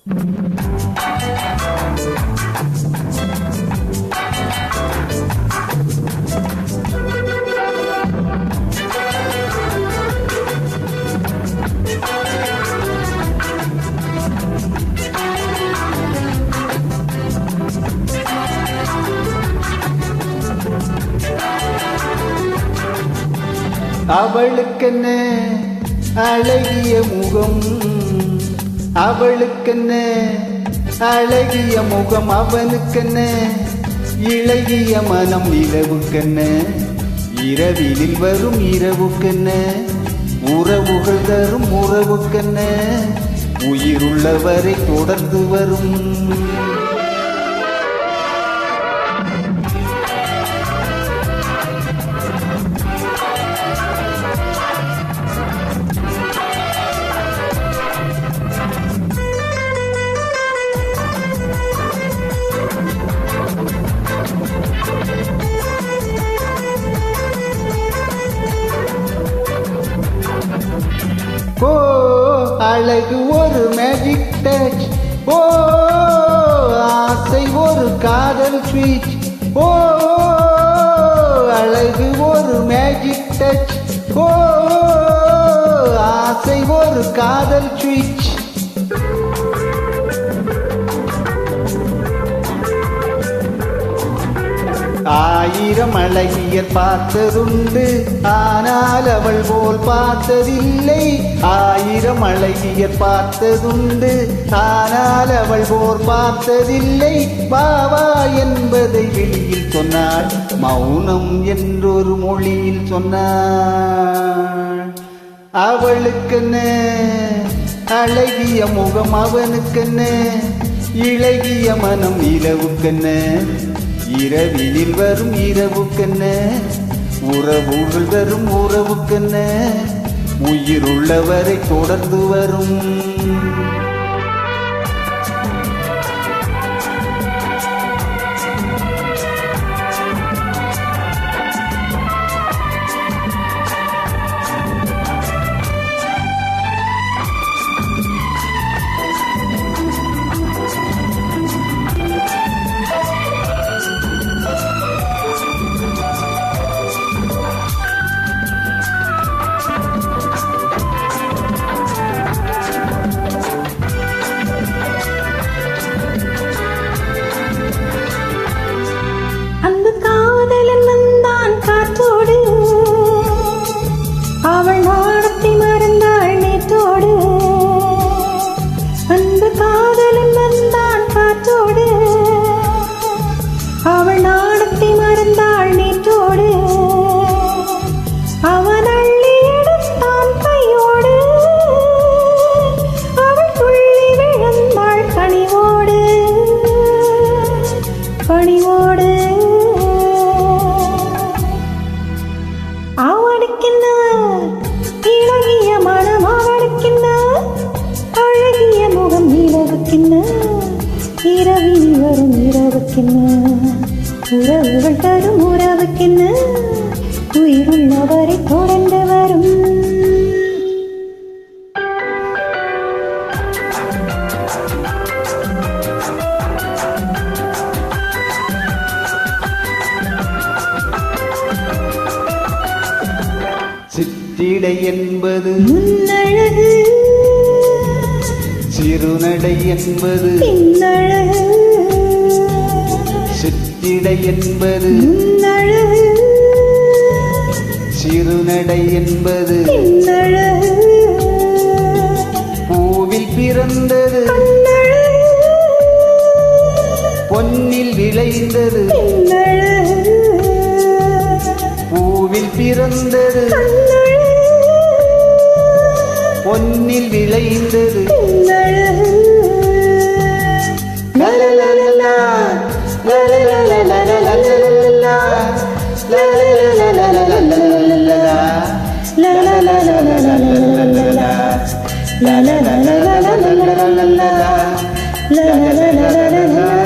அவளுக்கென்ன அழகிய முகம், அவளுக்கென்ன அழகிய முகம், அவனுக்கென்ன இளகிய மனம், நிலவுக்கென்ன இரவிலில் வரும் இரவுக்கென்ன உறவுகள் தரும் உறவுக்கென்ன உயிருள்ளவரை தொடர்ந்து வரும். ஓ அழகு ஒரு மேஜிக் டச், ஓ ஆசை ஒரு காதல் ஸ்வீச், ஓ அழகு ஒரு மேஜிக் டச், ஓ ஆசை ஒரு காதல் ஸ்வீச். ஆயிரம் அழகியர் பார்த்ததுண்டு, ஆனால் அவள் போல் பார்த்ததில்லை. ஆயிரம் அழகியர் பார்த்ததுண்டு, ஆனால் அவள் போல் பார்த்ததில்லை. பாவா என்பதை வெளியில் சொன்னாள், மௌனம் என்றொரு மொழியில் சொன்னாள். அவளுக்கென்ன அழகிய முகம், அவனுக்கென்ன இளகிய மனம், நிலவுக்கென்ன இரவிலில் வரும் இரவுக்கென்ன உறவுகள் தரும் உறவுக்கென்ன உயிருள்ளவரை தொடர்ந்து வரும். அவள் வானத்தை மறந்தாள் நேற்றோடு, அன்பு காதலன் வந்தான் காற்றோடு. அவள் நாடத்தை மறந்தாள் நேற்றோடு, அவன் அள்ளி எடுத்தான் கையோடு. அவள் துள்ளி விழுந்தாள் கனிவோடு கனிவோடு. அவனுக்கென்ன இளகிய மனம், அவனுக்கென்ன அழகிய முகம், நிலவுக்கென்ன இரவில் வரும் இரவுக்கென்ன உறவுகள் தரும் உறவுக்கென்ன உயிருள்ளவரை தொடர்ந்து வரும். சித்திடை என்பது முன்னழகு, சிறுநடை என்பது பின்னழகு. சித்திடை என்பது முன்னழகு, சிறுநடை என்பது பின்னழகு. பூவில் பிறந்தது கண்ணழகு, பொன்னில் விளைந்தது. பின்னழகு, பூவில் பிறந்தது கண்ணழகு, பொன்னில் விளைந்தது. பின்னழகு. லலலலலா, லலலலலலலலலலலா, லலலலலலலலலலலா, லலலலலலலலலலலா, லலலலலலலலலலலா, லலலலலலலலலலலா.